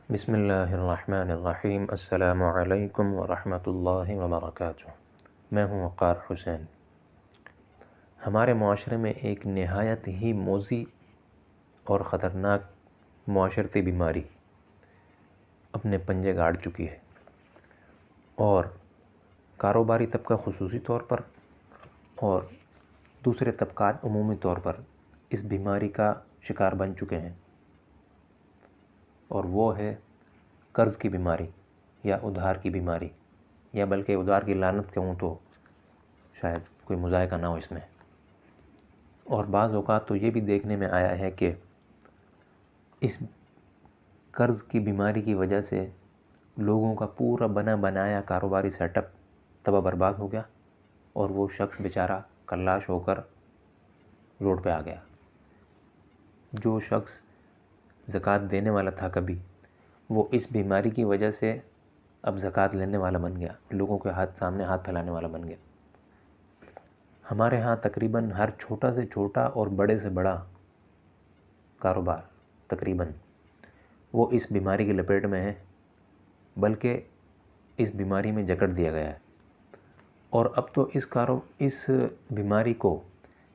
بسم اللہ الرحمن الرحیم۔ السلام علیکم ورحمۃ اللہ وبرکاتہ۔ میں ہوں وقار حسین۔ ہمارے معاشرے میں ایک نہایت ہی موذی اور خطرناک معاشرتی بیماری اپنے پنجے گاڑ چکی ہے، اور کاروباری طبقہ خصوصی طور پر اور دوسرے طبقات عمومی طور پر اس بیماری کا شکار بن چکے ہیں، اور وہ ہے قرض کی بیماری یا ادھار کی بیماری، یا بلکہ ادھار کی لعنت کہوں تو شاید کوئی مذائقہ نہ ہو اس میں۔ اور بعض اوقات تو یہ بھی دیکھنے میں آیا ہے کہ اس قرض کی بیماری کی وجہ سے لوگوں کا پورا بنا بنایا کاروباری سیٹ اپ تباہ برباد ہو گیا، اور وہ شخص بیچارہ کلاش ہو کر روڈ پہ آ گیا۔ جو شخص زکوٰۃ دینے والا تھا کبھی، وہ اس بیماری کی وجہ سے اب زکوٰۃ لینے والا بن گیا، لوگوں کے سامنے ہاتھ پھیلانے والا بن گیا۔ ہمارے ہاں تقریباً ہر چھوٹا سے چھوٹا اور بڑے سے بڑا کاروبار تقریباً وہ اس بیماری کی لپیٹ میں ہے، بلکہ اس بیماری میں جکڑ دیا گیا ہے۔ اور اب تو اس بیماری کو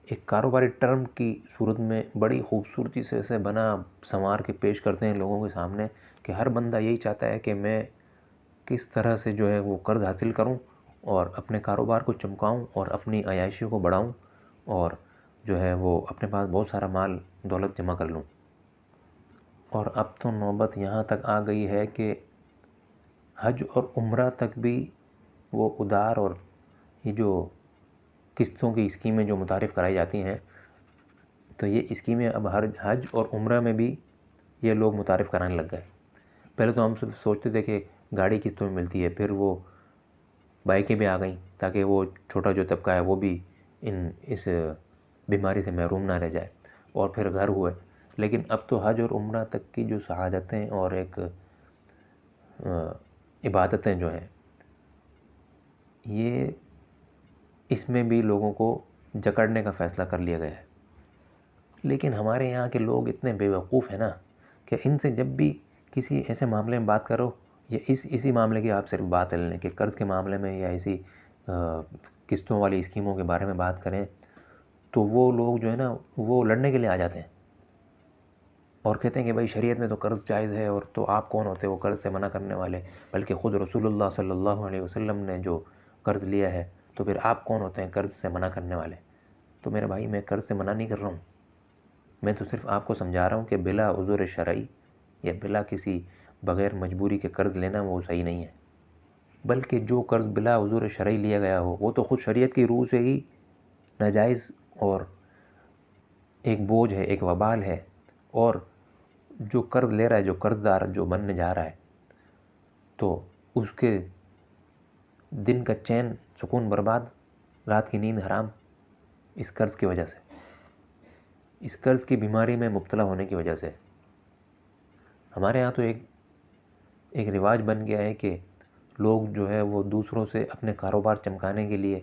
ایک کاروباری ٹرم کی صورت میں بڑی خوبصورتی سے اسے بنا سنوار کے پیش کرتے ہیں لوگوں کے سامنے، کہ ہر بندہ یہی چاہتا ہے کہ میں کس طرح سے جو ہے وہ قرض حاصل کروں اور اپنے کاروبار کو چمکاؤں اور اپنی عیاشی کو بڑھاؤں، اور جو ہے وہ اپنے پاس بہت سارا مال دولت جمع کر لوں۔ اور اب تو نوبت یہاں تک آ گئی ہے کہ حج اور عمرہ تک بھی وہ ادھار اور یہ جو قسطوں کی اسکیمیں جو متعارف کرائی جاتی ہیں، تو یہ اسکیمیں اب ہر حج اور عمرہ میں بھی یہ لوگ متعارف کرانے لگ گئے۔ پہلے تو ہم صرف سوچتے تھے کہ گاڑی قسطوں میں ملتی ہے، پھر وہ بائکیں بھی آ گئیں تاکہ وہ چھوٹا جو طبقہ ہے وہ بھی اس بیماری سے محروم نہ رہ جائے، اور پھر گھر ہوئے۔ لیکن اب تو حج اور عمرہ تک کی جو سعادتیں اور ایک عبادتیں جو ہیں، یہ اس میں بھی لوگوں کو جکڑنے کا فیصلہ کر لیا گیا ہے۔ لیکن ہمارے یہاں کے لوگ اتنے بیوقوف ہیں نا کہ ان سے جب بھی کسی ایسے معاملے میں بات کرو، یا اسی معاملے کی آپ صرف بات لے لیں کہ قرض کے معاملے میں یا اسی قسطوں والی اسکیموں کے بارے میں بات کریں، تو وہ لوگ جو ہے نا وہ لڑنے کے لیے آ جاتے ہیں اور کہتے ہیں کہ بھائی شریعت میں تو قرض جائز ہے، اور تو آپ کون ہوتے وہ قرض سے منع کرنے والے؟ بلکہ خود رسول اللہ صلی اللہ علیہ وسلم نے جو قرض لیا ہے، تو پھر آپ کون ہوتے ہیں قرض سے منع کرنے والے؟ تو میرے بھائی، میں قرض سے منع نہیں کر رہا ہوں، میں تو صرف آپ کو سمجھا رہا ہوں کہ بلا عذر شرعی یا بلا کسی بغیر مجبوری کے قرض لینا وہ صحیح نہیں ہے، بلکہ جو قرض بلا عذر شرعی لیا گیا ہو وہ تو خود شریعت کی روح سے ہی ناجائز اور ایک بوجھ ہے، ایک وبال ہے۔ اور جو قرض لے رہا ہے، جو قرض دار جو بننے جا رہا ہے، تو اس کے دن کا چین سکون برباد، رات کی نیند حرام، اس قرض کی وجہ سے، اس قرض کی بیماری میں مبتلا ہونے کی وجہ سے۔ ہمارے ہاں تو ایک رواج بن گیا ہے کہ لوگ جو ہے وہ دوسروں سے اپنے کاروبار چمکانے کے لیے،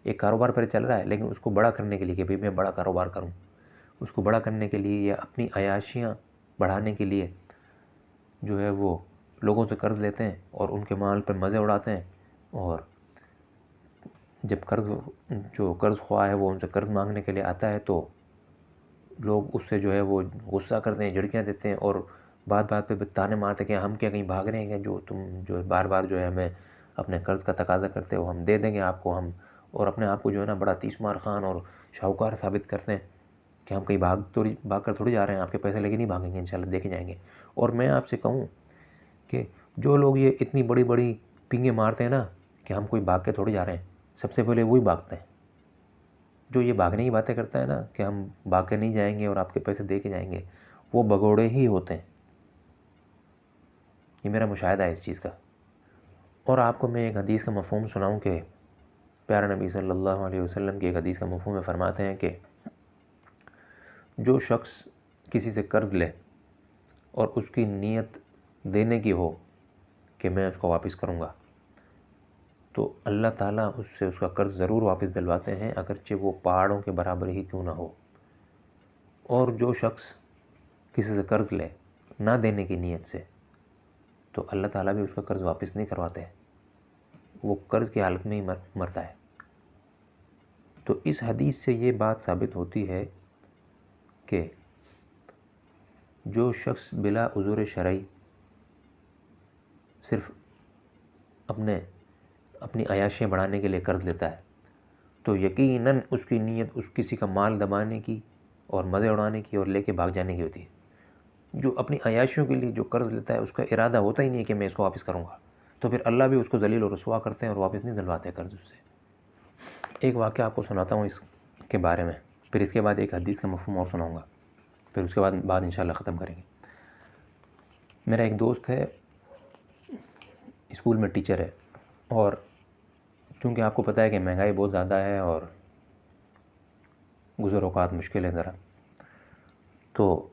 ایک کاروبار پر چل رہا ہے لیکن اس کو بڑا کرنے کے لیے کہ بھئی میں بڑا کاروبار کروں، اس کو بڑا کرنے کے لیے یا اپنی عیاشیاں بڑھانے کے لیے جو ہے وہ لوگوں سے قرض لیتے ہیں اور ان کے مال پر مزے اڑاتے ہیں، اور جب جو قرض خواہ ہے وہ ان سے قرض مانگنے کے لیے آتا ہے تو لوگ اس سے جو ہے وہ غصہ کرتے ہیں، جھڑکیاں دیتے ہیں، اور بات بات پہ تانے مارتے ہیں کہ ہم کیا کہیں بھاگ رہے ہیں کہ جو تم جو بار بار جو ہے ہمیں اپنے قرض کا تقاضا کرتے ہو، ہم دے دیں گے آپ کو، ہم، اور اپنے آپ کو جو ہے نا بڑا تیس مار خان اور شاہوکار ثابت کرتے ہیں کہ ہم کہیں بھاگ کر تھوڑی جا رہے ہیں، آپ کے پیسے لے کے نہیں بھاگیں گے، انشاءاللہ دیکھے جائیں گے۔ اور میں آپ سے کہوں کہ جو لوگ یہ اتنی بڑی بڑی پینگیں مارتے ہیں نا کہ ہم کوئی بھاگ کے تھوڑی جا رہے ہیں، سب سے پہلے وہی بھاگتے ہیں۔ جو یہ بھاگنے کی باتیں کرتا ہے نا کہ ہم بھاگ کے نہیں جائیں گے اور آپ کے پیسے دے کے جائیں گے، وہ بگوڑے ہی ہوتے ہیں۔ یہ میرا مشاہدہ ہے اس چیز کا۔ اور آپ کو میں ایک حدیث کا مفہوم سناؤں کہ پیارے نبی صلی اللہ علیہ وسلم کی ایک حدیث کا مفہوم میں فرماتے ہیں کہ جو شخص کسی سے قرض لے اور اس کی نیت دینے کی ہو کہ میں اس کو واپس کروں گا، تو اللہ تعالیٰ اس سے اس کا قرض ضرور واپس دلواتے ہیں، اگرچہ وہ پہاڑوں کے برابر ہی کیوں نہ ہو۔ اور جو شخص کسی سے قرض لے نہ دینے کی نیت سے، تو اللہ تعالیٰ بھی اس کا قرض واپس نہیں کرواتے ہیں، وہ قرض کی حالت میں ہی مرتا ہے۔ تو اس حدیث سے یہ بات ثابت ہوتی ہے کہ جو شخص بلا عذر شرعی صرف اپنی عیاشیاں بڑھانے کے لیے قرض لیتا ہے تو یقیناً اس کی نیت اس کسی کا مال دبانے کی اور مزے اڑانے کی اور لے کے بھاگ جانے کی ہوتی ہے۔ جو اپنی عیاشیوں کے لیے جو قرض لیتا ہے اس کا ارادہ ہوتا ہی نہیں ہے کہ میں اس کو واپس کروں گا، تو پھر اللہ بھی اس کو ذلیل و رسوا کرتے ہیں اور واپس نہیں دلواتے قرض اس سے۔ ایک واقعہ آپ کو سناتا ہوں اس کے بارے میں، پھر اس کے بعد ایک حدیث کا مفہوم اور سناؤں گا، پھر اس کے بعد انشاءاللہ ختم کریں گے۔ میرا ایک دوست ہے، اسکول میں ٹیچر ہے، اور چونکہ آپ کو پتہ ہے کہ مہنگائی بہت زیادہ ہے اور گزر اوقات مشکل ہے ذرا، تو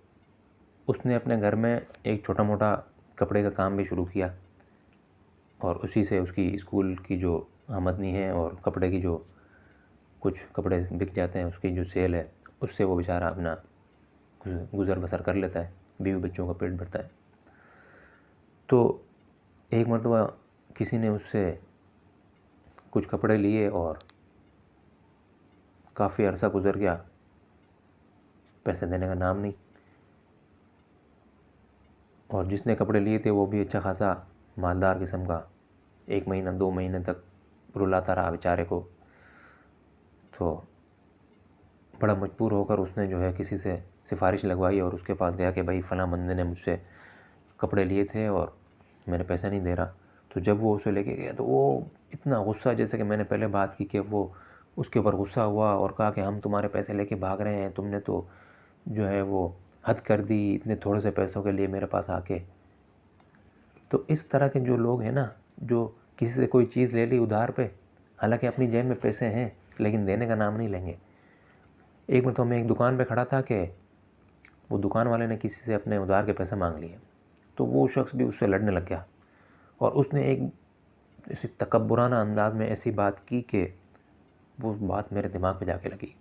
اس نے اپنے گھر میں ایک چھوٹا موٹا کپڑے کا کام بھی شروع کیا، اور اسی سے اس کی اسکول کی جو آمدنی ہے اور کپڑے کی جو کچھ کپڑے بک جاتے ہیں اس کی جو سیل ہے اس سے وہ بیچارہ اپنا گزر بسر کر لیتا ہے، بیوی بچوں کا پیٹ بھرتا ہے۔ تو ایک مرتبہ کسی نے اس سے کچھ کپڑے لیے اور کافی عرصہ گزر گیا، پیسے دینے کا نام نہیں، اور جس نے کپڑے لیے تھے وہ بھی اچھا خاصا مالدار قسم کا، 1 مہینہ 2 مہینے تک رلاتا رہا بیچارے کو۔ تو بڑا مجبور ہو کر اس نے جو ہے کسی سے سفارش لگوائی اور اس کے پاس گیا کہ بھائی فلاں بندے نے مجھ سے کپڑے لیے تھے اور میرے پیسے نہیں دے رہا۔ تو جب وہ اسے لے کے گیا تو وہ اتنا غصہ، جیسے کہ میں نے پہلے بات کی کہ وہ اس کے اوپر غصہ ہوا اور کہا کہ ہم تمہارے پیسے لے کے بھاگ رہے ہیں، تم نے تو جو ہے وہ حد کر دی اتنے تھوڑے سے پیسوں کے لیے میرے پاس آ کے۔ تو اس طرح کے جو لوگ ہیں نا، جو کسی سے کوئی چیز لے لی ادھار پہ، حالانکہ اپنی جیب میں پیسے ہیں لیکن دینے کا نام نہیں لیں گے۔ ایک مرتبہ میں ایک دکان پہ کھڑا تھا کہ وہ دکان والے نے کسی سے اپنے ادھار کے پیسے مانگ لیے، تو وہ شخص بھی اس سے لڑنے لگ گیا، اور اس نے ایک ایسی تکبرانہ انداز میں ایسی بات کی کہ وہ بات میرے دماغ پہ جا کے لگی۔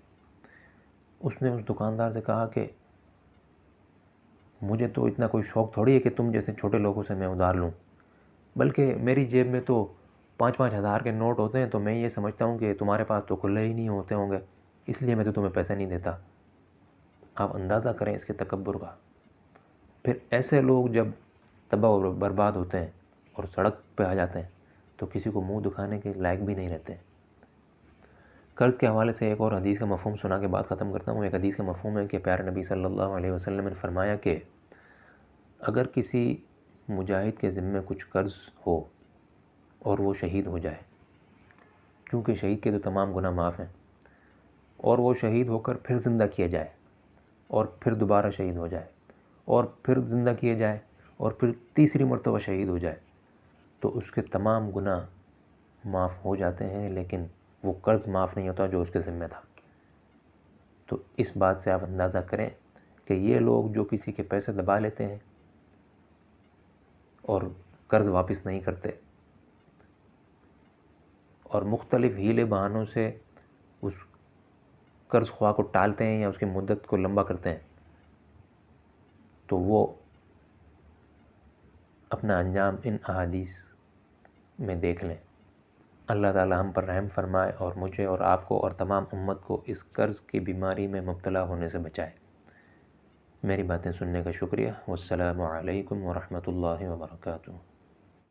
اس نے اس دکاندار سے کہا کہ مجھے تو اتنا کوئی شوق تھوڑی ہے کہ تم جیسے چھوٹے لوگوں سے میں ادھار لوں، بلکہ میری جیب میں تو 5-5 ہزار کے نوٹ ہوتے ہیں، تو میں یہ سمجھتا ہوں کہ تمہارے پاس تو کھلے ہی نہیں ہوتے ہوں گے، اس لیے میں تو تمہیں پیسے نہیں دیتا۔ آپ اندازہ کریں اس کے تکبر کا۔ پھر ایسے لوگ جب تباہ و برباد ہوتے ہیں اور سڑک پہ آ جاتے ہیں تو کسی کو منہ دکھانے کے لائق بھی نہیں رہتے۔ قرض کے حوالے سے ایک اور حدیث کا مفہوم سنا کے بات ختم کرتا ہوں۔ ایک حدیث کا مفہوم ہے کہ پیارے نبی صلی اللہ علیہ وسلم نے فرمایا کہ اگر کسی مجاہد کے ذمے کچھ قرض ہو اور وہ شہید ہو جائے، چونکہ شہید کے تو تمام گناہ معاف ہیں، اور وہ شہید ہو کر پھر زندہ کیا جائے اور پھر دوبارہ شہید ہو جائے اور پھر زندہ کیا جائے اور پھر تیسری مرتبہ شہید ہو جائے، تو اس کے تمام گناہ معاف ہو جاتے ہیں، لیکن وہ قرض معاف نہیں ہوتا جو اس کے ذمہ تھا۔ تو اس بات سے آپ اندازہ کریں کہ یہ لوگ جو کسی کے پیسے دبا لیتے ہیں اور قرض واپس نہیں کرتے اور مختلف ہیلے بہانوں سے اس قرض خواہ کو ٹالتے ہیں یا اس کی مدت کو لمبا کرتے ہیں، تو وہ اپنا انجام ان احادیث میں دیکھ لیں۔ اللہ تعالی ہم پر رحم فرمائے اور مجھے اور آپ کو اور تمام امت کو اس قرض کی بیماری میں مبتلا ہونے سے بچائے۔ میری باتیں سننے کا شکریہ۔ والسلام علیکم ورحمۃ اللہ وبرکاتہ۔